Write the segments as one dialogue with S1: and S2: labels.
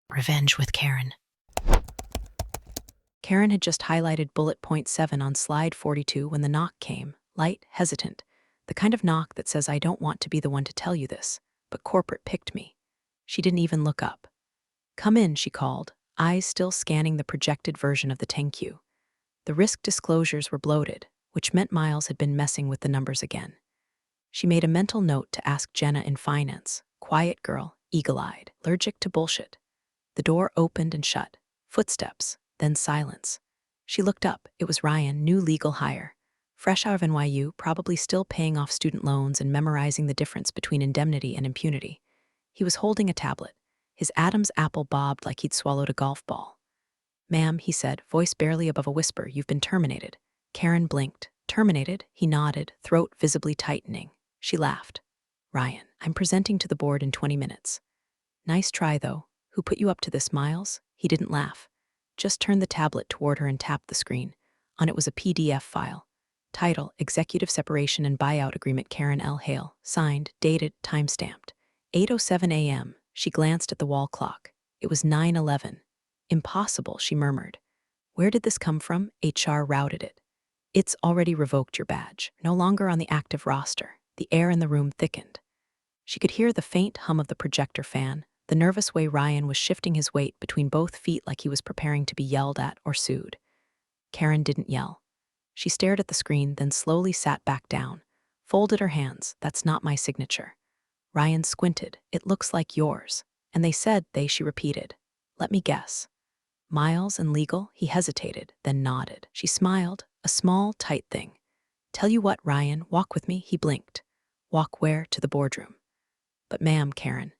S1: Revenge with Karen.
S2: Karen had just highlighted bullet point 7 on slide 42 when the knock came, light, hesitant, the kind of knock that says, I don't want to be the one to tell you this, but corporate picked me. She didn't even look up. Come in, she called, eyes still scanning the projected version of the 10Q. The risk disclosures were bloated, which meant Miles had been messing with the numbers again. She made a mental note to ask Jenna in finance, quiet girl, eagle-eyed, allergic to bullshit. The door opened and shut. Footsteps, then silence. She looked up. It was Ryan, new legal hire. Fresh out of NYU, probably still paying off student loans and memorizing the difference between indemnity and impunity. He was holding a tablet. His Adam's apple bobbed like he'd swallowed a golf ball. Ma'am, he said, voice barely above a whisper, you've been terminated. Karen blinked. Terminated? He nodded, throat visibly tightening. She laughed. Ryan, I'm presenting to the board in 20 minutes. Nice try, though. Who put you up to this, Miles? He didn't laugh. Just turned the tablet toward her and tapped the screen. On it was a PDF file. Title, Executive Separation and Buyout Agreement, Karen L. Hale. Signed, dated, time-stamped. 8:07 a.m. She glanced at the wall clock. It was 9:11. Impossible, she murmured. Where did this come from? HR routed it. It's already revoked your badge. No longer on the active roster. The air in the room thickened. She could hear the faint hum of the projector fan, the nervous way Ryan was shifting his weight between both feet like he was preparing to be yelled at or sued. Karen didn't yell. She stared at the screen, then slowly sat back down, folded her hands. That's not my signature. Ryan squinted. It looks like yours. And they said she repeated. Let me guess. Miles and legal? He hesitated, then nodded. She smiled, a small, tight thing. Tell you what, Ryan, walk with me. He blinked. Walk where? To the boardroom. But ma'am, Karen.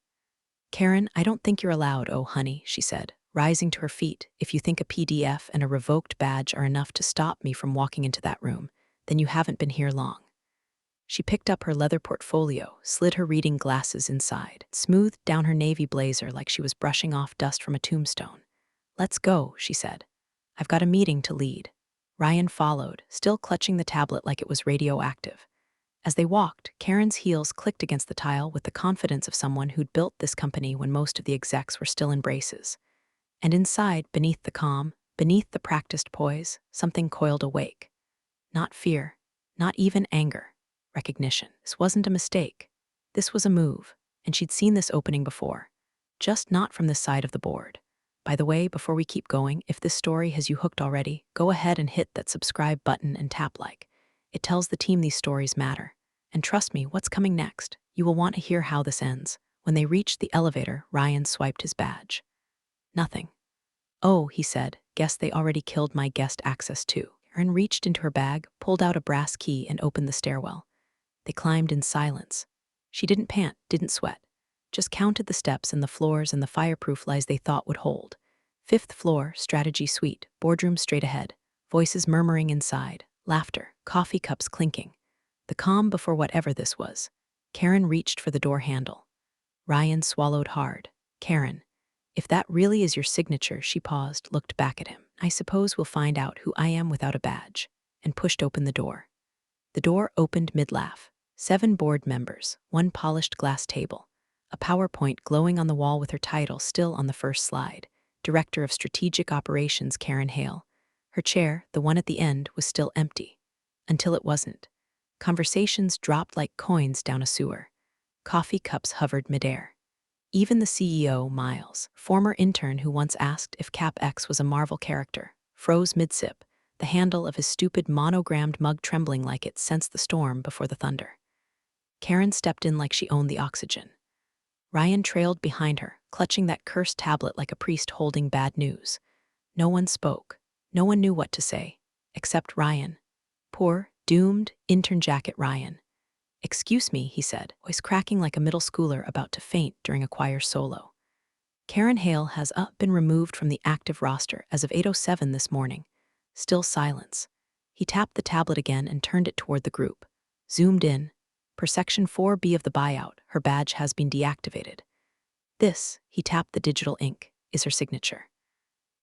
S2: Karen, I don't think you're allowed, oh honey, she said, rising to her feet. If you think a PDF and a revoked badge are enough to stop me from walking into that room, then you haven't been here long. She picked up her leather portfolio, slid her reading glasses inside, smoothed down her navy blazer like she was brushing off dust from a tombstone. Let's go, she said. I've got a meeting to lead. Ryan followed, still clutching the tablet like it was radioactive. As they walked, Karen's heels clicked against the tile with the confidence of someone who'd built this company when most of the execs were still in braces. And inside, beneath the calm, beneath the practiced poise, something coiled awake. Not fear, not even anger. Recognition. This wasn't a mistake. This was a move, and she'd seen this opening before. Just not from this side of the board. By the way, before we keep going, if this story has you hooked already, go ahead and hit that subscribe button and tap like. It tells the team these stories matter. And trust me, what's coming next? You will want to hear how this ends. When they reached the elevator, Ryan swiped his badge. Nothing. Oh, he said, guess they already killed my guest access too. Karen reached into her bag, pulled out a brass key, and opened the stairwell. They climbed in silence. She didn't pant, didn't sweat. Just counted the steps and the floors and the fireproof lies they thought would hold. 5th floor, strategy suite, boardroom straight ahead. Voices murmuring inside, laughter, coffee cups clinking. The calm before whatever this was. Karen reached for the door handle. Ryan swallowed hard. Karen, if that really is your signature, she paused, looked back at him. I suppose we'll find out who I am without a badge, and pushed open the door. The door opened mid-laugh. 7 board members, 1 polished glass table, a PowerPoint glowing on the wall with her title still on the first slide, Director of Strategic Operations Karen Hale. Her chair, the one at the end, was still empty. Until it wasn't. Conversations dropped like coins down a sewer. Coffee cups hovered midair. Even the CEO, Miles, former intern who once asked if CapEx was a Marvel character, froze mid-sip, the handle of his stupid monogrammed mug trembling like it sensed the storm before the thunder. Karen stepped in like she owned the oxygen. Ryan trailed behind her, clutching that cursed tablet like a priest holding bad news. No one spoke. No one knew what to say, except Ryan. Poor, doomed, intern jacket Ryan. Excuse me, he said, voice cracking like a middle schooler about to faint during a choir solo. Karen Hale has been removed from the active roster as of 8:07 this morning. Still silence. He tapped the tablet again and turned it toward the group. Zoomed in. Per section 4B of the buyout, her badge has been deactivated. This, he tapped the digital ink, is her signature.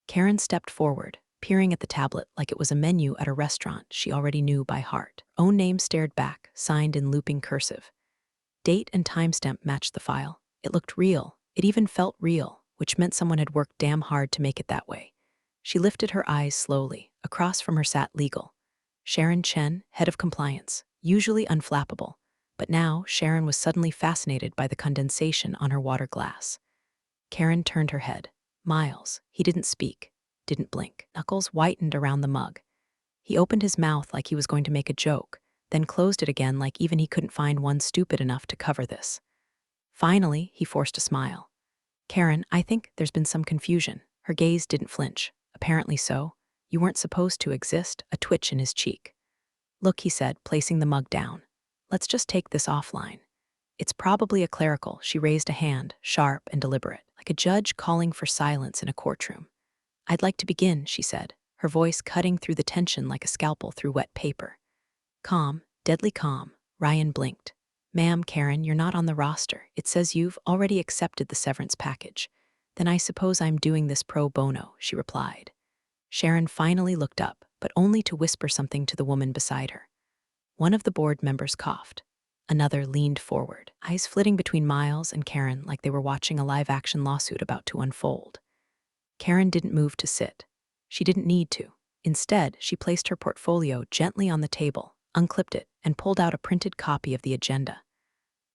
S2: Karen stepped forward, peering at the tablet like it was a menu at a restaurant she already knew by heart. Own name stared back, signed in looping cursive. Date and timestamp matched the file. It looked real. It even felt real, which meant someone had worked damn hard to make it that way. She lifted her eyes slowly. Across from her sat Legal. Sharon Chen, head of compliance, usually unflappable. But now, Sharon was suddenly fascinated by the condensation on her water glass. Karen turned her head. Miles. He didn't speak, didn't blink. Knuckles whitened around the mug. He opened his mouth like he was going to make a joke, then closed it again like even he couldn't find one stupid enough to cover this. Finally, he forced a smile. Karen, I think there's been some confusion. Her gaze didn't flinch. Apparently so. You weren't supposed to exist, a twitch in his cheek. Look, he said, placing the mug down. Let's just take this offline. It's probably a clerical. She raised a hand, sharp and deliberate, like a judge calling for silence in a courtroom. I'd like to begin, she said, her voice cutting through the tension like a scalpel through wet paper. Calm, deadly calm. Ryan blinked. Ma'am, Karen, you're not on the roster. It says you've already accepted the severance package. Then I suppose I'm doing this pro bono, she replied. Sharon finally looked up, but only to whisper something to the woman beside her. One of the board members coughed. Another leaned forward, eyes flitting between Miles and Karen like they were watching a live-action lawsuit about to unfold. Karen didn't move to sit. She didn't need to. Instead, she placed her portfolio gently on the table, unclipped it, and pulled out a printed copy of the agenda.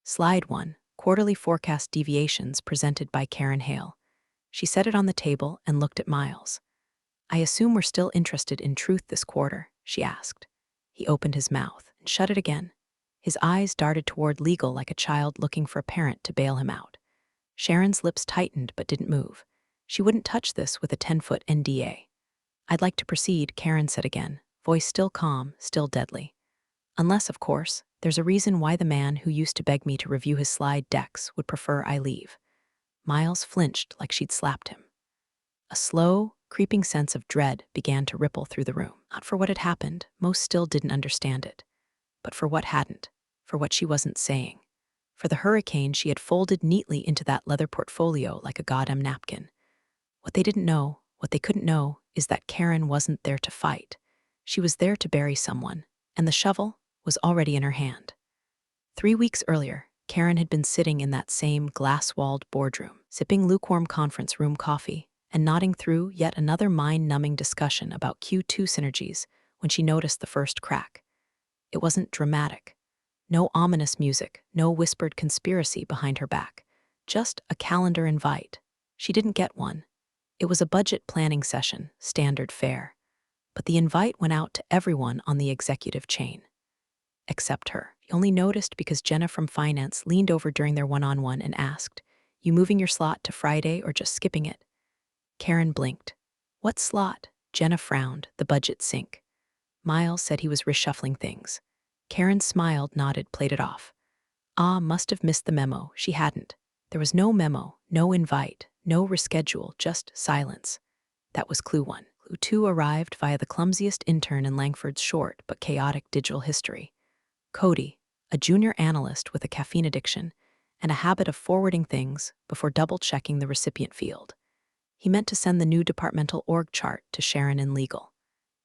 S2: Slide 1, Quarterly Forecast Deviations presented by Karen Hale. She set it on the table and looked at Miles. I assume we're still interested in truth this quarter, she asked. He opened his mouth and shut it again. His eyes darted toward Legal like a child looking for a parent to bail him out. Sharon's lips tightened but didn't move. She wouldn't touch this with a 10-foot NDA. I'd like to proceed, Karen said again, voice still calm, still deadly. Unless, of course, there's a reason why the man who used to beg me to review his slide decks would prefer I leave. Miles flinched like she'd slapped him. A slow, creeping sense of dread began to ripple through the room. Not for what had happened, most still didn't understand it. But for what hadn't, for what she wasn't saying. For the hurricane she had folded neatly into that leather portfolio like a goddamn napkin. What they didn't know, what they couldn't know, is that Karen wasn't there to fight. She was there to bury someone, and the shovel was already in her hand. 3 weeks earlier, Karen had been sitting in that same glass-walled boardroom, sipping lukewarm conference room coffee, and nodding through yet another mind-numbing discussion about Q2 synergies when she noticed the first crack. It wasn't dramatic. No ominous music, no whispered conspiracy behind her back. Just a calendar invite. She didn't get one. It was a budget planning session, standard fare. But the invite went out to everyone on the executive chain. Except her. She only noticed because Jenna from finance leaned over during their one-on-one and asked, You moving your slot to Friday or just skipping it? Karen blinked. What slot? Jenna frowned, the budget sync. Miles said he was reshuffling things. Karen smiled, nodded, played it off. Must have missed the memo. She hadn't. There was no memo, no invite, no reschedule, just silence. That was clue 1. Clue 2 arrived via the clumsiest intern in Langford's short but chaotic digital history. Cody, a junior analyst with a caffeine addiction and a habit of forwarding things before double-checking the recipient field. He meant to send the new departmental org chart to Sharon in legal.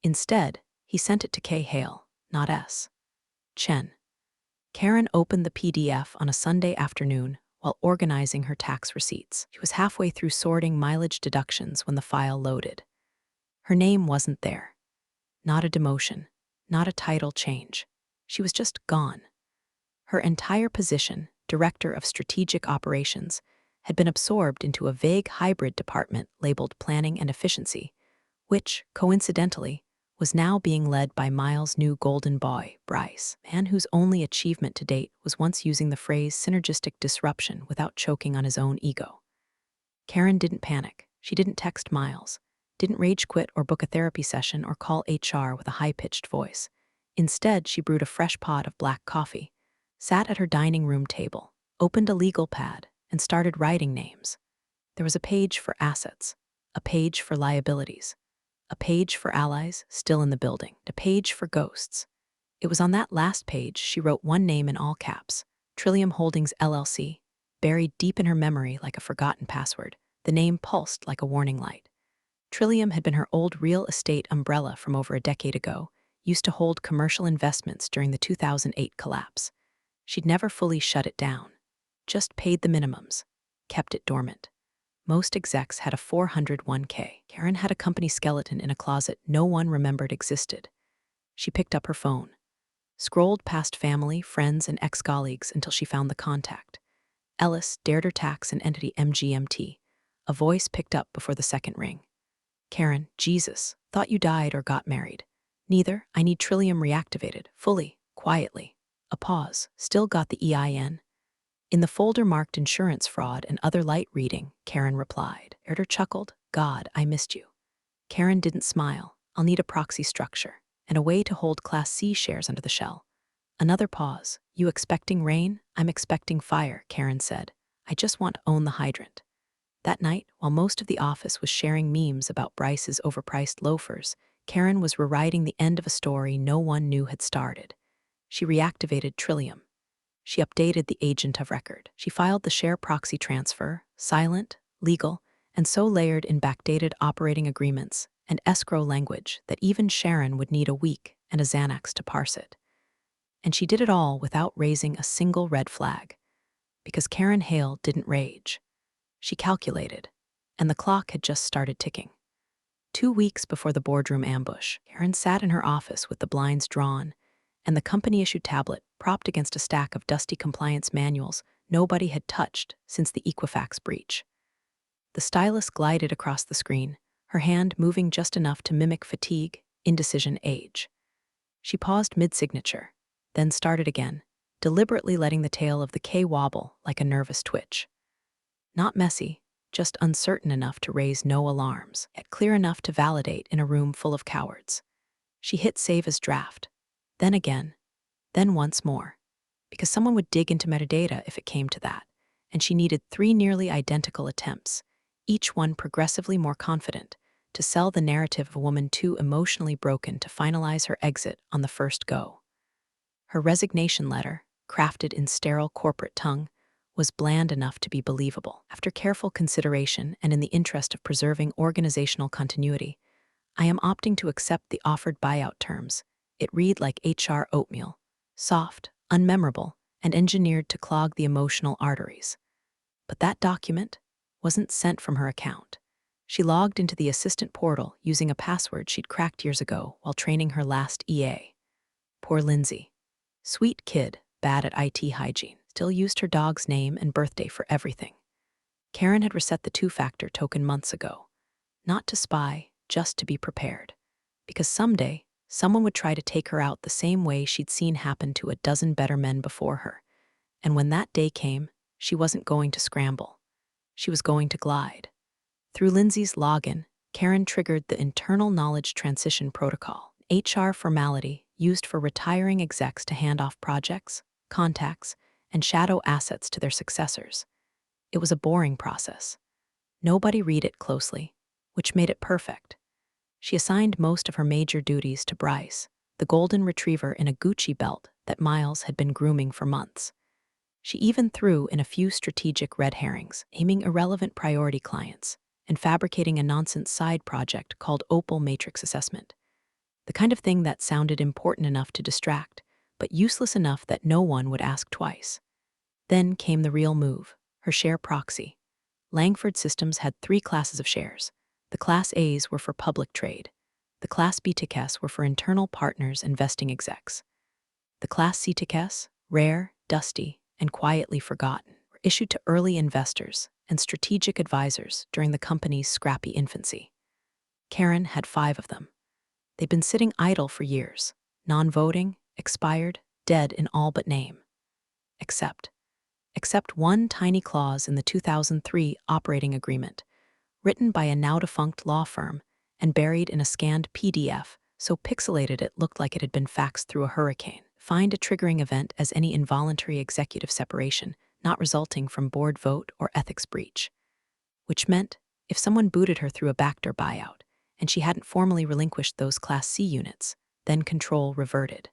S2: Instead, he sent it to K. Hale, not S. Chen. Karen opened the PDF on a Sunday afternoon while organizing her tax receipts. She was halfway through sorting mileage deductions when the file loaded. Her name wasn't there. Not a demotion, not a title change. She was just gone. Her entire position, Director of Strategic Operations, had been absorbed into a vague hybrid department labeled Planning and Efficiency, which, coincidentally, was now being led by Miles' new golden boy, Bryce, a man whose only achievement to date was once using the phrase synergistic disruption without choking on his own ego. Karen didn't panic. She didn't text Miles, didn't rage quit or book a therapy session or call HR with a high-pitched voice. Instead, she brewed a fresh pot of black coffee, sat at her dining room table, opened a legal pad, and started writing names. There was a page for assets, a page for liabilities, a page for allies still in the building, a page for ghosts. It was on that last page she wrote one name in all caps, Trillium Holdings LLC, buried deep in her memory like a forgotten password. The name pulsed like a warning light. Trillium had been her old real estate umbrella from over a decade ago, used to hold commercial investments during the 2008 collapse. She'd never fully shut it down, just paid the minimums, kept it dormant. Most execs had a 401k. Karen had a company skeleton in a closet no one remembered existed. She picked up her phone, scrolled past family, friends, and ex-colleagues until she found the contact. Ellis, Dare Tax and Entity MGMT. A voice picked up before the second ring. Karen, Jesus, thought you died or got married. Neither, I need Trillium reactivated, fully, quietly. A pause, still got the EIN. In the folder marked insurance fraud and other light reading, Karen replied. Erder chuckled, God, I missed you. Karen didn't smile. I'll need a proxy structure and a way to hold Class C shares under the shell. Another pause. You expecting rain? I'm expecting fire, Karen said. I just want to own the hydrant. That night, while most of the office was sharing memes about Bryce's overpriced loafers, Karen was rewriting the end of a story no one knew had started. She reactivated Trillium. She updated the agent of record. She filed the share proxy transfer, silent, legal, and so layered in backdated operating agreements and escrow language that even Sharon would need a week and a Xanax to parse it. And she did it all without raising a single red flag. Because Karen Hale didn't rage. She calculated, and the clock had just started ticking. 2 weeks before the boardroom ambush, Karen sat in her office with the blinds drawn and the company-issued tablet propped against a stack of dusty compliance manuals nobody had touched since the Equifax breach. The stylus glided across the screen, her hand moving just enough to mimic fatigue, indecision, age. She paused mid-signature, then started again, deliberately letting the tail of the K wobble like a nervous twitch. Not messy, just uncertain enough to raise no alarms, yet clear enough to validate in a room full of cowards. She hit save as draft, then again, then once more, because someone would dig into metadata if it came to that, and she needed 3 nearly identical attempts, each one progressively more confident, to sell the narrative of a woman too emotionally broken to finalize her exit on the first go. Her resignation letter, crafted in sterile corporate tongue, was bland enough to be believable. After careful consideration and in the interest of preserving organizational continuity, I am opting to accept the offered buyout terms. It read like HR oatmeal, soft, unmemorable, and engineered to clog the emotional arteries. But that document wasn't sent from her account. She logged into the assistant portal using a password she'd cracked years ago while training her last EA. Poor Lindsay. Sweet kid, bad at IT hygiene, still used her dog's name and birthday for everything. Karen had reset the 2-factor token months ago. Not to spy, just to be prepared. Because someday, someone would try to take her out the same way she'd seen happen to a dozen better men before her. And when that day came, she wasn't going to scramble. She was going to glide. Through Lindsay's login, Karen triggered the internal knowledge transition protocol, HR formality used for retiring execs to hand off projects, contacts, and shadow assets to their successors. It was a boring process. Nobody read it closely, which made it perfect. She assigned most of her major duties to Bryce, the golden retriever in a Gucci belt that Miles had been grooming for months. She even threw in a few strategic red herrings, aiming irrelevant priority clients, and fabricating a nonsense side project called Opal Matrix Assessment. The kind of thing that sounded important enough to distract, but useless enough that no one would ask twice. Then came the real move, her share proxy. Langford Systems had 3 classes of shares. The Class A's were for public trade. The Class B tickets were for internal partners and vesting execs. The Class C tickets, rare, dusty, and quietly forgotten, were issued to early investors and strategic advisors during the company's scrappy infancy. Karen had 5 of them. They'd been sitting idle for years, non-voting, expired, dead in all but name. Except one tiny clause in the 2003 operating agreement, written by a now-defunct law firm and buried in a scanned PDF so pixelated it looked like it had been faxed through a hurricane. Find a triggering event as any involuntary executive separation not resulting from board vote or ethics breach. Which meant, if someone booted her through a backdoor buyout and she hadn't formally relinquished those Class C units, then control reverted.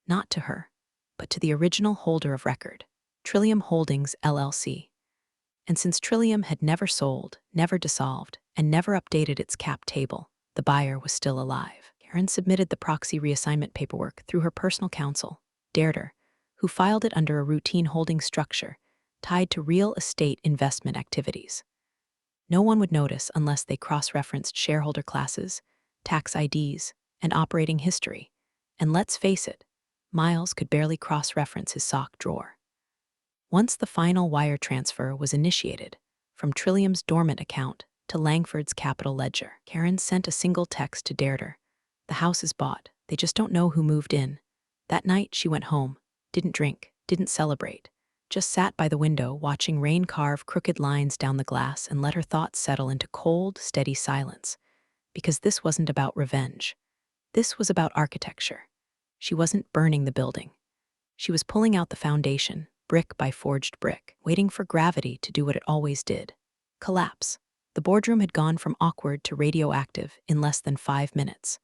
S2: Not to her, but to the original holder of record, Trillium Holdings, LLC. And since Trillium had never sold, never dissolved, and never updated its cap table, the buyer was still alive. Karen submitted the proxy reassignment paperwork through her personal counsel, Dare, who filed it under a routine holding structure tied to real estate investment activities. No one would notice unless they cross-referenced shareholder classes, tax IDs, and operating history. And let's face it, Miles could barely cross-reference his sock drawer. Once the final wire transfer was initiated, from Trillium's dormant account to Langford's capital ledger, Karen sent a single text to Deirdre. The house is bought. They just don't know who moved in. That night, she went home, didn't drink, didn't celebrate, just sat by the window watching rain carve crooked lines down the glass and let her thoughts settle into cold, steady silence. Because this wasn't about revenge. This was about architecture. She wasn't burning the building. She was pulling out the foundation, brick by forged brick, waiting for gravity to do what it always did. Collapse. The boardroom had gone from awkward to radioactive in less than 5 minutes.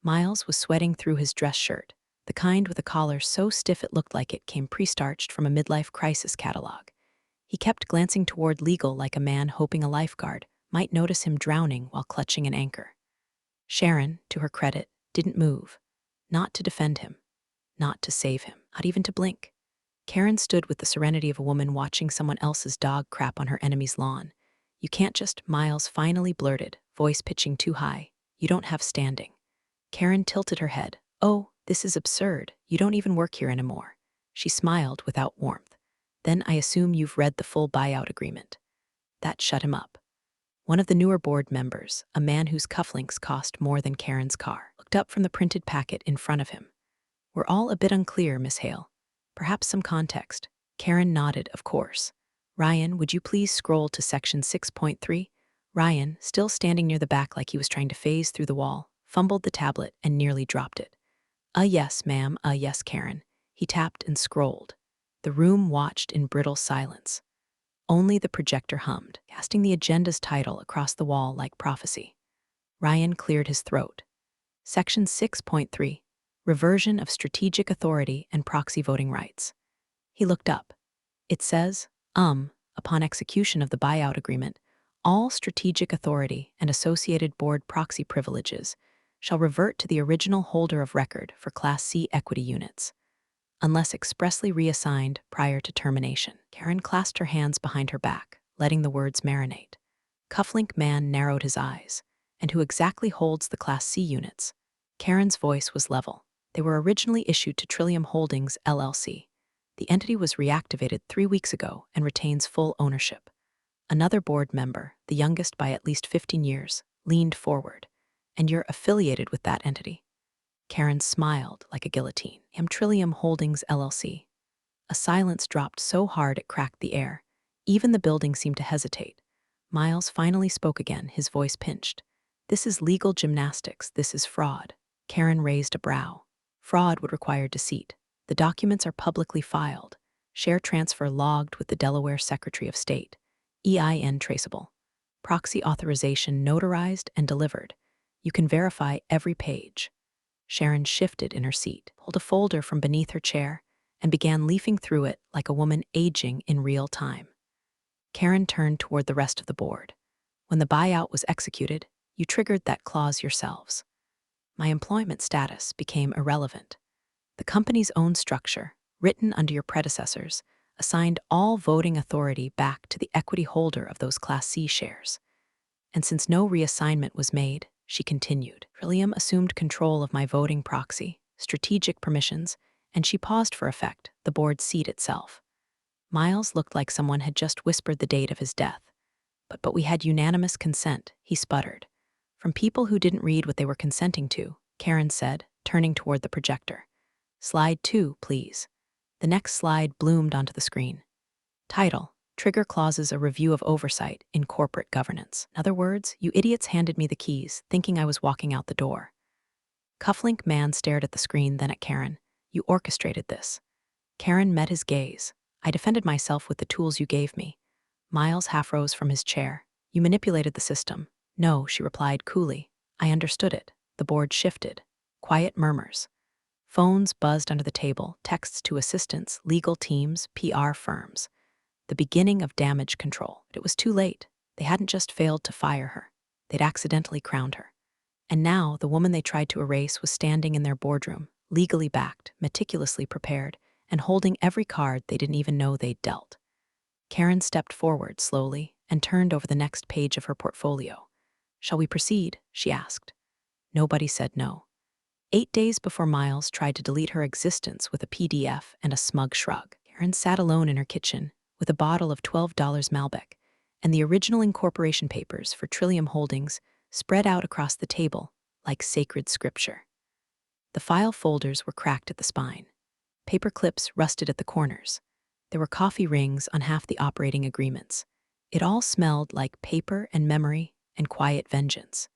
S2: Miles was sweating through his dress shirt, the kind with a collar so stiff it looked like it came pre-starched from a midlife crisis catalog. He kept glancing toward legal like a man hoping a lifeguard might notice him drowning while clutching an anchor. Sharon, to her credit, didn't move. Not to defend him. Not to save him. Not even to blink. Karen stood with the serenity of a woman watching someone else's dog crap on her enemy's lawn. You can't just, Miles finally blurted, voice pitching too high. You don't have standing. Karen tilted her head. Oh, this is absurd. You don't even work here anymore. She smiled without warmth. Then I assume you've read the full buyout agreement. That shut him up. One of the newer board members, a man whose cufflinks cost more than Karen's car, looked up from the printed packet in front of him. We're all a bit unclear, Miss Hale. Perhaps some context. Karen nodded, of course. Ryan, would you please scroll to section 6.3? Ryan, still standing near the back like he was trying to phase through the wall, fumbled the tablet and nearly dropped it. Yes, ma'am, yes, Karen. He tapped and scrolled. The room watched in brittle silence. Only the projector hummed, casting the agenda's title across the wall like prophecy. Ryan cleared his throat. Section 6.3, Reversion of Strategic Authority and Proxy Voting Rights. He looked up. It says, upon execution of the buyout agreement, all strategic authority and associated board proxy privileges shall revert to the original holder of record for Class C equity units, unless expressly reassigned prior to termination. Karen clasped her hands behind her back, letting the words marinate. Cufflink man narrowed his eyes. And who exactly holds the Class C units? Karen's voice was level. They were originally issued to Trillium Holdings, LLC. The entity was reactivated 3 weeks ago and retains full ownership. Another board member, the youngest by at least 15 years, leaned forward. And you're affiliated with that entity? Karen smiled like a guillotine. Trillium Holdings, LLC. A silence dropped so hard it cracked the air. Even the building seemed to hesitate. Miles finally spoke again, his voice pinched. This is legal gymnastics. This is fraud. Karen raised a brow. Fraud would require deceit. The documents are publicly filed. Share transfer logged with the Delaware Secretary of State. EIN traceable. Proxy authorization notarized and delivered. You can verify every page. Sharon shifted in her seat, pulled a folder from beneath her chair, and began leafing through it like a woman aging in real time. Karen turned toward the rest of the board. When the buyout was executed, you triggered that clause yourselves. My employment status became irrelevant. The company's own structure, written under your predecessors, assigned all voting authority back to the equity holder of those Class C shares. And since no reassignment was made, she continued, Trillium assumed control of my voting proxy, strategic permissions, and she paused for effect, the board's seat itself. Miles looked like someone had just whispered the date of his death. But we had unanimous consent, he sputtered. From people who didn't read what they were consenting to, Karen said, turning toward the projector. Slide 2, please. The next slide bloomed onto the screen. Title, Trigger Clauses, a Review of Oversight in Corporate Governance. In other words, you idiots handed me the keys, thinking I was walking out the door. Cufflink man stared at the screen, then at Karen. You orchestrated this. Karen met his gaze. I defended myself with the tools you gave me. Miles half rose from his chair. You manipulated the system. No, she replied coolly. I understood it. The board shifted. Quiet murmurs. Phones buzzed under the table, texts to assistants, legal teams, PR firms. The beginning of damage control. But it was too late. They hadn't just failed to fire her. They'd accidentally crowned her. And now the woman they tried to erase was standing in their boardroom, legally backed, meticulously prepared, and holding every card they didn't even know they'd dealt. Karen stepped forward slowly, and turned over the next page of her portfolio. "Shall we proceed?" she asked. Nobody said no. 8 days before Miles tried to delete her existence with a PDF and a smug shrug, Karen sat alone in her kitchen with a bottle of $12 Malbec and the original incorporation papers for Trillium Holdings spread out across the table like sacred scripture. The file folders were cracked at the spine. Paper clips rusted at the corners. There were coffee rings on half the operating agreements. It all smelled like paper and memory and quiet vengeance.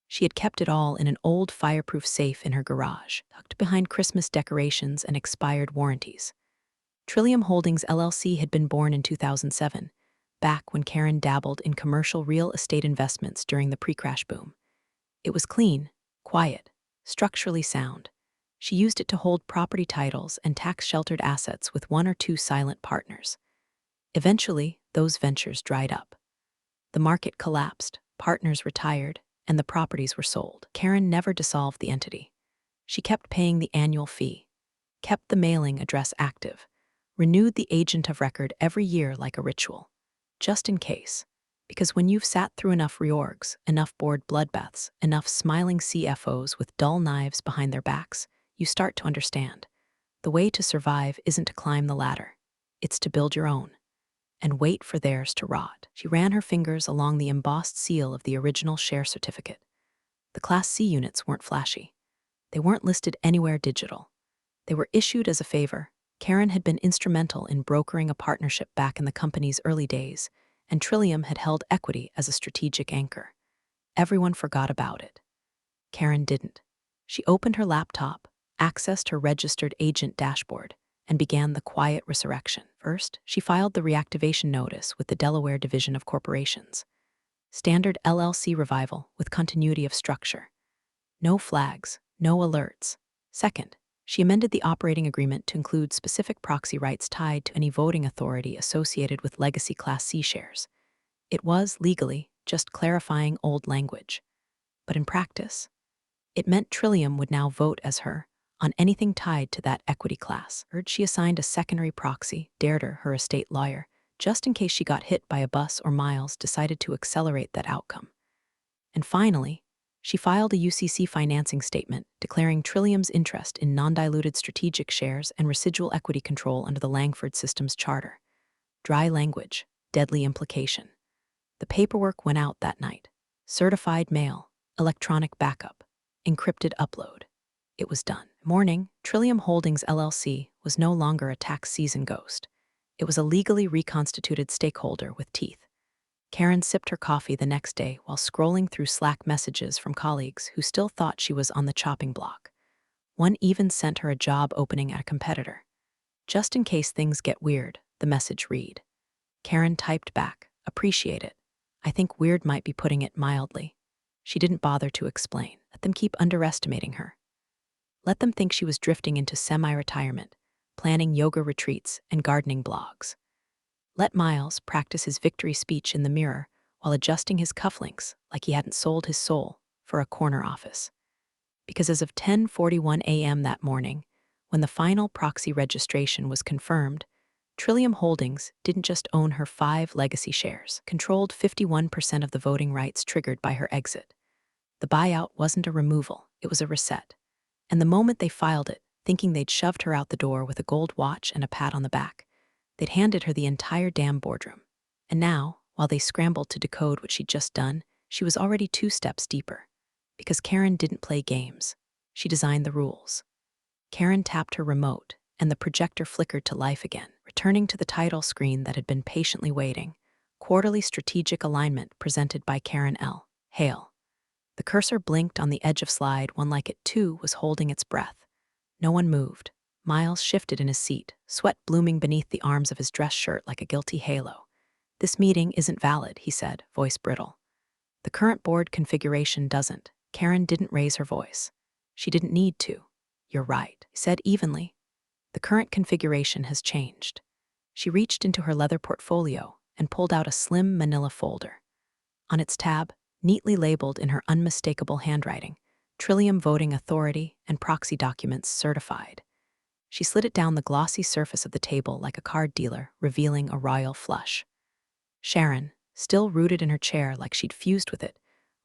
S2: She had kept it all in an old fireproof safe in her garage, tucked behind Christmas decorations and expired warranties. Trillium Holdings LLC had been born in 2007, back when Karen dabbled in commercial real estate investments during the pre-crash boom. It was clean, quiet, structurally sound. She used it to hold property titles and tax-sheltered assets with 1 or 2 silent partners. Eventually, those ventures dried up. The market collapsed, partners retired, and the properties were sold. Karen never dissolved the entity. She kept paying the annual fee, kept the mailing address active, renewed the agent of record every year like a ritual, just in case. Because when you've sat through enough reorgs, enough board bloodbaths, enough smiling CFOs with dull knives behind their backs, you start to understand. The way to survive isn't to climb the ladder. It's to build your own and wait for theirs to rot. She ran her fingers along the embossed seal of the original share certificate. The Class C units weren't flashy. They weren't listed anywhere digital. They were issued as a favor. Karen had been instrumental in brokering a partnership back in the company's early days, and Trillium had held equity as a strategic anchor. Everyone forgot about it. Karen didn't. She opened her laptop, accessed her registered agent dashboard, and began the quiet resurrection. First, she filed the reactivation notice with the Delaware Division of Corporations. Standard LLC revival with continuity of structure. No flags, no alerts. Second, she amended the operating agreement to include specific proxy rights tied to any voting authority associated with legacy Class C shares. It was, legally, just clarifying old language. But in practice, it meant Trillium would now vote as her on anything tied to that equity class. She assigned a secondary proxy, Dared her estate lawyer, just in case she got hit by a bus or Miles decided to accelerate that outcome. And finally, she filed a UCC financing statement declaring Trillium's interest in non-diluted strategic shares and residual equity control under the Langford Systems charter. Dry language, deadly implication. The paperwork went out that night. Certified mail, electronic backup, encrypted upload. It was done. Morning, Trillium Holdings LLC was no longer a tax season ghost. It was a legally reconstituted stakeholder with teeth. Karen sipped her coffee the next day while scrolling through Slack messages from colleagues who still thought she was on the chopping block. One even sent her a job opening at a competitor. "Just in case things get weird," the message read. Karen typed back, "Appreciate it. I think weird might be putting it mildly." She didn't bother to explain. Let them keep underestimating her. Let them think she was drifting into semi-retirement, planning yoga retreats and gardening blogs. Let Miles practice his victory speech in the mirror while adjusting his cufflinks like he hadn't sold his soul for a corner office. Because as of 10:41 a.m. that morning, when the final proxy registration was confirmed, Trillium Holdings didn't just own her 5 legacy shares, controlled 51% of the voting rights triggered by her exit. The buyout wasn't a removal, it was a reset. And the moment they filed it, thinking they'd shoved her out the door with a gold watch and a pat on the back, they'd handed her the entire damn boardroom. And now, while they scrambled to decode what she'd just done, she was already 2 steps deeper. Because Karen didn't play games. She designed the rules. Karen tapped her remote, and the projector flickered to life again, returning to the title screen that had been patiently waiting. Quarterly Strategic Alignment presented by Karen L. Hale. The cursor blinked on the edge of slide 1 like it too was holding its breath. No one moved. Miles shifted in his seat, sweat blooming beneath the arms of his dress shirt like a guilty halo. "This meeting isn't valid," he said, voice brittle. "The current board configuration doesn't." Karen didn't raise her voice. She didn't need to. "You're right," he said evenly. "The current configuration has changed." She reached into her leather portfolio and pulled out a slim manila folder. On its tab, neatly labeled in her unmistakable handwriting, Trillium Voting Authority and Proxy Documents Certified. She slid it down the glossy surface of the table like a card dealer revealing a royal flush. "Sharon," still rooted in her chair like she'd fused with it,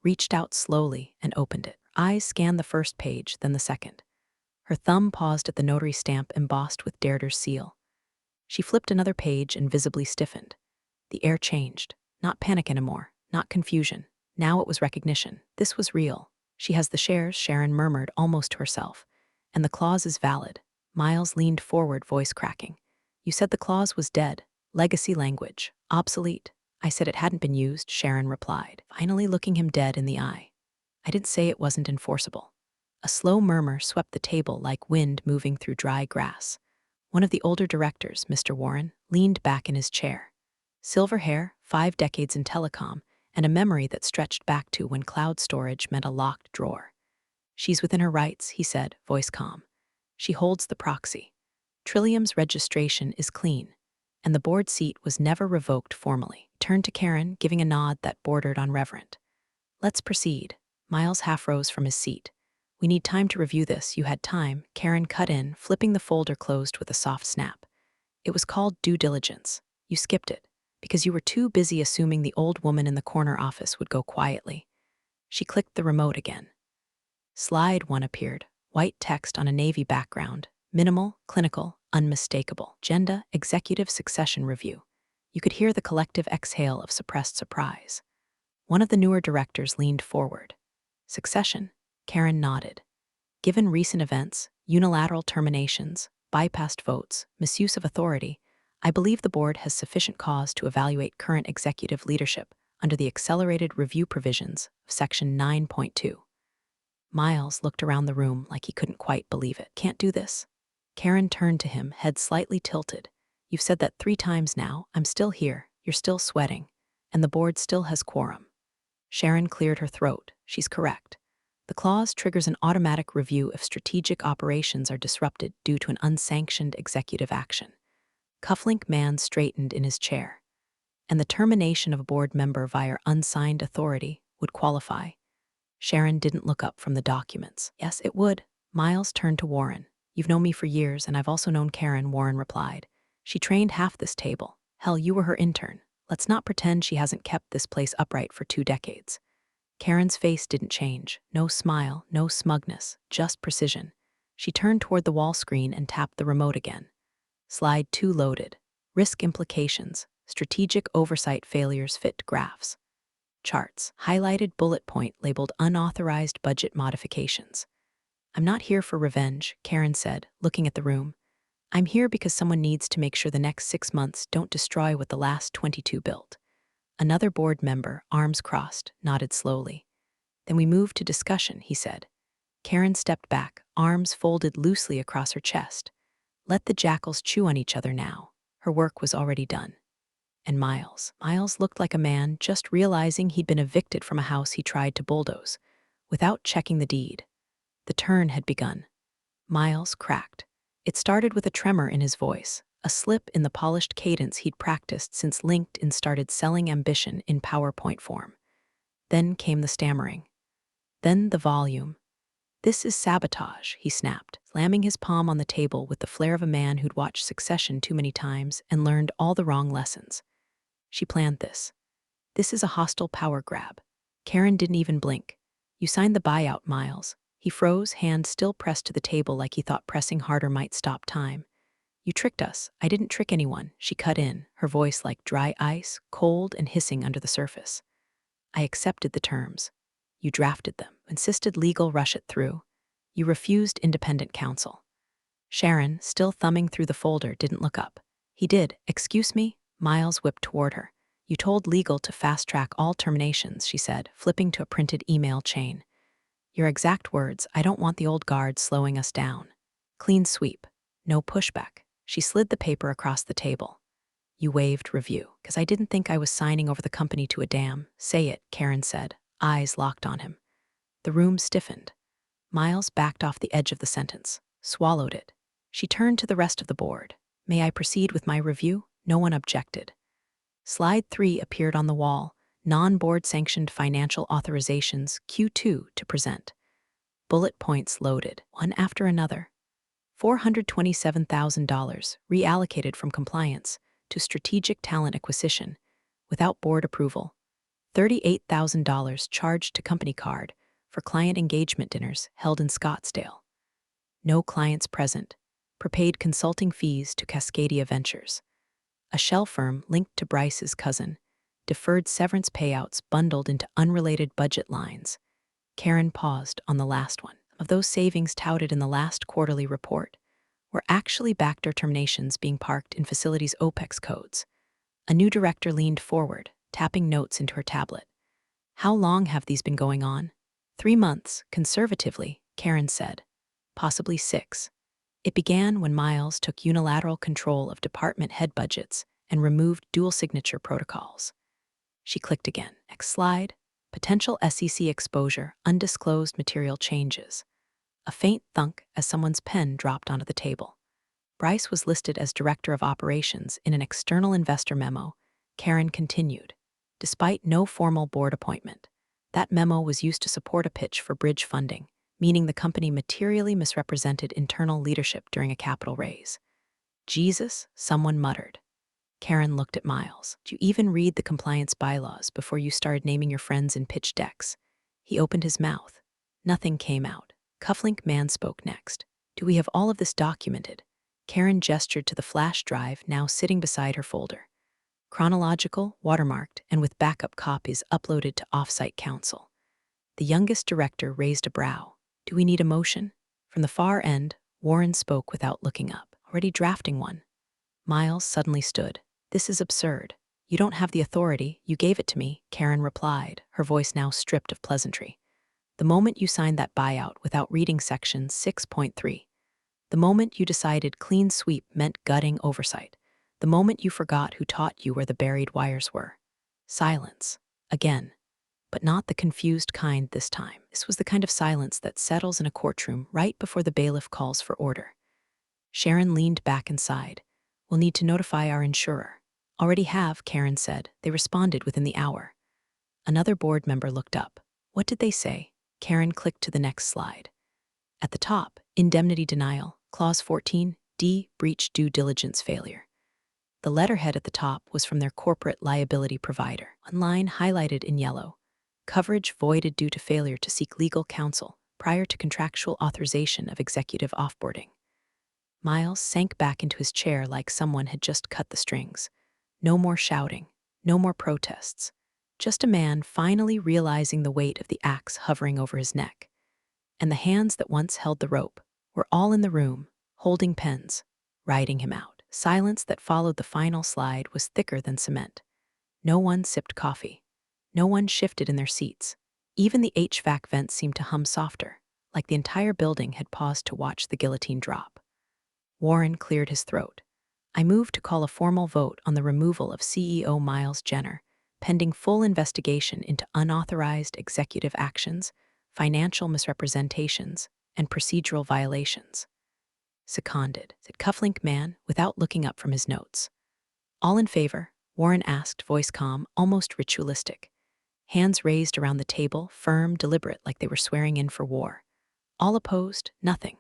S2: reached out slowly and opened it. Eyes scanned the first page, then the second. Her thumb paused at the notary stamp embossed with Derder's seal. She flipped another page and visibly stiffened. The air changed. Not panic anymore, not confusion. Now it was recognition. This was real. She has the shares, Sharon murmured almost to herself. And the clause is valid. Miles leaned forward, voice cracking. You said the clause was dead. Legacy language. Obsolete. I said it hadn't been used, Sharon replied, finally looking him dead in the eye. I didn't say it wasn't enforceable. A slow murmur swept the table like wind moving through dry grass. One of the older directors, Mr. Warren, leaned back in his chair. Silver hair, 5 decades in telecom, and a memory that stretched back to when cloud storage meant a locked drawer. She's within her rights, he said, voice calm. She holds the proxy. Trillium's registration is clean, and the board seat was never revoked formally. Turned to Karen, giving a nod that bordered on reverent. Let's proceed. Miles half rose from his seat. We need time to review this. You had time, Karen cut in, flipping the folder closed with a soft snap. It was called due diligence. You skipped it, because you were too busy assuming the old woman in the corner office would go quietly. She clicked the remote again. Slide 1 appeared, white text on a navy background, minimal, clinical, unmistakable. Agenda, executive succession review. You could hear the collective exhale of suppressed surprise. One of the newer directors leaned forward. Succession? Karen nodded. Given recent events, unilateral terminations, bypassed votes, misuse of authority, I believe the board has sufficient cause to evaluate current executive leadership under the accelerated review provisions of Section 9.2. Miles looked around the room like he couldn't quite believe it. Can't do this? Karen turned to him, head slightly tilted. You've said that 3 times now. I'm still here. You're still sweating. And the board still has quorum. Sharon cleared her throat. She's correct. The clause triggers an automatic review if strategic operations are disrupted due to an unsanctioned executive action. Cufflink man straightened in his chair. And the termination of a board member via unsigned authority would qualify. Sharon didn't look up from the documents. Yes, it would. Miles turned to Warren. You've known me for years, and I've also known Karen, Warren replied. She trained half this table. Hell, you were her intern. Let's not pretend she hasn't kept this place upright for 2 decades. Karen's face didn't change. No smile, no smugness, just precision. She turned toward the wall screen and tapped the remote again. Slide 2 loaded. Risk implications. Strategic oversight failures fit graphs. Charts. Highlighted bullet point labeled unauthorized budget modifications. I'm not here for revenge, Karen said, looking at the room. I'm here because someone needs to make sure the next 6 months don't destroy what the last 22 built. Another board member, arms crossed, nodded slowly. Then we moved to discussion, he said. Karen stepped back, arms folded loosely across her chest. Let the jackals chew on each other now. Her work was already done. And Miles looked like a man just realizing he'd been evicted from a house he tried to bulldoze, without checking the deed. The turn had begun. Miles cracked. It started with a tremor in his voice, a slip in the polished cadence he'd practiced since LinkedIn started selling ambition in PowerPoint form. Then came the stammering. Then the volume. This is sabotage, he snapped, slamming his palm on the table with the flair of a man who'd watched Succession too many times and learned all the wrong lessons. She planned this. This is a hostile power grab. Karen didn't even blink. You signed the buyout, Miles. He froze, hand still pressed to the table like he thought pressing harder might stop time. You tricked us. I didn't trick anyone, she cut in, her voice like dry ice, cold and hissing under the surface. I accepted the terms. You drafted them, insisted legal rush it through. You refused independent counsel. Sharon, still thumbing through the folder, didn't look up. He did. Excuse me? Miles whipped toward her. You told legal to fast-track all terminations, she said, flipping to a printed email chain. Your exact words, I don't want the old guard slowing us down. Clean sweep. No pushback. She slid the paper across the table. You waived review, because I didn't think I was signing over the company to a dam. Say it, Karen said, eyes locked on him. The room stiffened. Miles backed off the edge of the sentence, swallowed it. She turned to the rest of the board. May I proceed with my review? No one objected. Slide 3 appeared on the wall, non-board sanctioned financial authorizations Q2 to present. Bullet points loaded, one after another. $427,000 reallocated from compliance to strategic talent acquisition, without board approval, $38,000 charged to company card for client engagement dinners held in Scottsdale. No clients present, prepaid consulting fees to Cascadia Ventures. A shell firm linked to Bryce's cousin, deferred severance payouts bundled into unrelated budget lines. Karen paused on the last one. Of those savings touted in the last quarterly report were actually backdoor terminations being parked in facilities' OPEX codes. A new director leaned forward, tapping notes into her tablet. How long have these been going on? 3 months, conservatively, Karen said. Possibly 6. It began when Miles took unilateral control of department head budgets and removed dual signature protocols. She clicked again. Next slide. Potential SEC exposure, undisclosed material changes. A faint thunk as someone's pen dropped onto the table. Bryce was listed as Director of Operations in an external investor memo. Karen continued. Despite no formal board appointment, that memo was used to support a pitch for bridge funding, meaning the company materially misrepresented internal leadership during a capital raise. Jesus, someone muttered. Karen looked at Miles. "Did you even read the compliance bylaws before you started naming your friends in pitch decks?" He opened his mouth. Nothing came out. Cufflink Man spoke next. "Do we have all of this documented?" Karen gestured to the flash drive now sitting beside her folder. Chronological, watermarked, and with backup copies uploaded to Offsite Council. The youngest director raised a brow. "Do we need a motion?" From the far end, Warren spoke without looking up. "Already drafting one." Miles suddenly stood. "This is absurd. You don't have the authority. You gave it to me," Karen replied, her voice now stripped of pleasantry. "The moment you signed that buyout without reading section 6.3. The moment you decided clean sweep meant gutting oversight. The moment you forgot who taught you where the buried wires were." Silence. Again. But not the confused kind this time. This was the kind of silence that settles in a courtroom right before the bailiff calls for order. Sharon leaned back and sighed. "We'll need to notify our insurer." "Already have," Karen said. "They responded within the hour." Another board member looked up. "What did they say?" Karen clicked to the next slide. At the top, indemnity denial, clause 14, D, breach due diligence failure. The letterhead at the top was from their corporate liability provider. One line highlighted in yellow. Coverage voided due to failure to seek legal counsel prior to contractual authorization of executive offboarding. Miles sank back into his chair like someone had just cut the strings. No more shouting, no more protests. Just a man finally realizing the weight of the axe hovering over his neck. And the hands that once held the rope were all in the room, holding pens, riding him out. Silence that followed the final slide was thicker than cement. No one sipped coffee. No one shifted in their seats. Even the HVAC vents seemed to hum softer, like the entire building had paused to watch the guillotine drop. Warren cleared his throat. "I move to call a formal vote on the removal of CEO Miles Jenner, pending full investigation into unauthorized executive actions, financial misrepresentations, and procedural violations." "Seconded," said Cufflink Man without looking up from his notes. "All in favor?" Warren asked, voice calm, almost ritualistic. Hands raised around the table, firm, deliberate, like they were swearing in for war. All opposed? Nothing.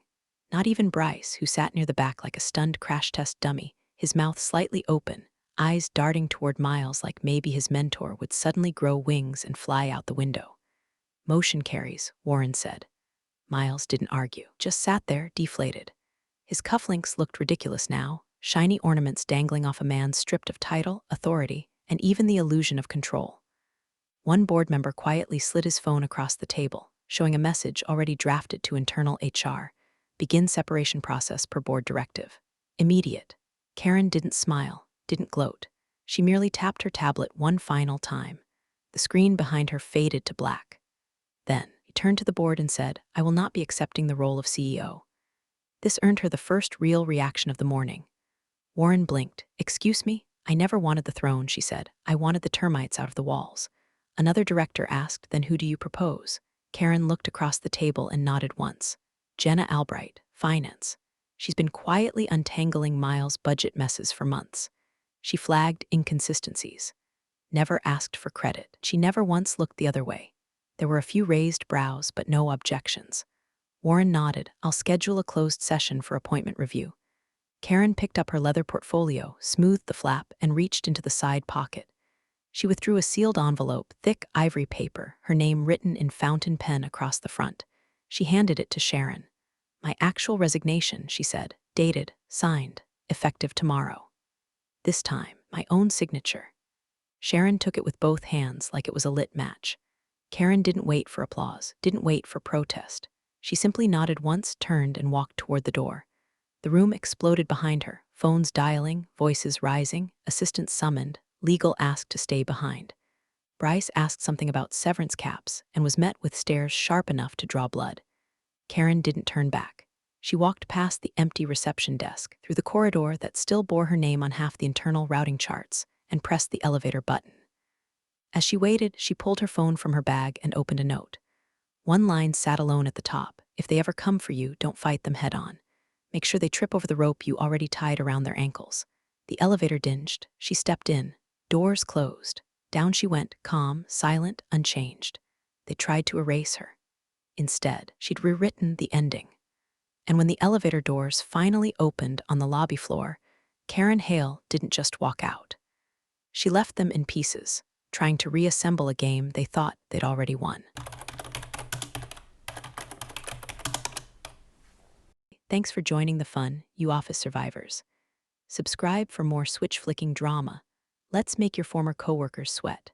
S2: Not even Bryce, who sat near the back like a stunned crash test dummy, his mouth slightly open, eyes darting toward Miles like maybe his mentor would suddenly grow wings and fly out the window. "Motion carries," Warren said. Miles didn't argue, just sat there, deflated. His cufflinks looked ridiculous now, shiny ornaments dangling off a man stripped of title, authority, and even the illusion of control. One board member quietly slid his phone across the table, showing a message already drafted to internal HR. "Begin separation process per board directive. Immediate." Karen didn't smile, didn't gloat. She merely tapped her tablet one final time. The screen behind her faded to black. Then, he turned to the board and said, "I will not be accepting the role of CEO." This earned her the first real reaction of the morning. Warren blinked. "Excuse me? I never wanted the throne," she said. "I wanted the termites out of the walls." Another director asked, "Then who do you propose?" Karen looked across the table and nodded once. "Jenna Albright, finance. She's been quietly untangling Miles' budget messes for months. She flagged inconsistencies. Never asked for credit. She never once looked the other way. There were a few raised brows, but no objections. Warren nodded. "I'll schedule a closed session for appointment review." Karen picked up her leather portfolio, smoothed the flap, and reached into the side pocket. She withdrew a sealed envelope, thick ivory paper, her name written in fountain pen across the front. She handed it to Sharon. "My actual resignation," she said, dated, signed, effective tomorrow. This time, my own signature. Sharon took it with both hands like it was a lit match. Karen didn't wait for applause, didn't wait for protest. She simply nodded once, turned, and walked toward the door. The room exploded behind her, phones dialing, voices rising, assistants summoned, legal asked to stay behind. Bryce asked something about severance caps and was met with stares sharp enough to draw blood. Karen didn't turn back. She walked past the empty reception desk, through the corridor that still bore her name on half the internal routing charts, and pressed the elevator button. As she waited, she pulled her phone from her bag and opened a note. One line sat alone at the top. "If they ever come for you, don't fight them head on. Make sure they trip over the rope you already tied around their ankles." The elevator dinged. She stepped in. Doors closed. Down she went, calm, silent, unchanged. They tried to erase her. Instead, she'd rewritten the ending. And when the elevator doors finally opened on the lobby floor, Karen Hale didn't just walk out. She left them in pieces, trying to reassemble a game they thought they'd already won. Thanks for joining the fun, you office survivors. Subscribe for more switch-flicking drama. Let's make your former coworkers sweat.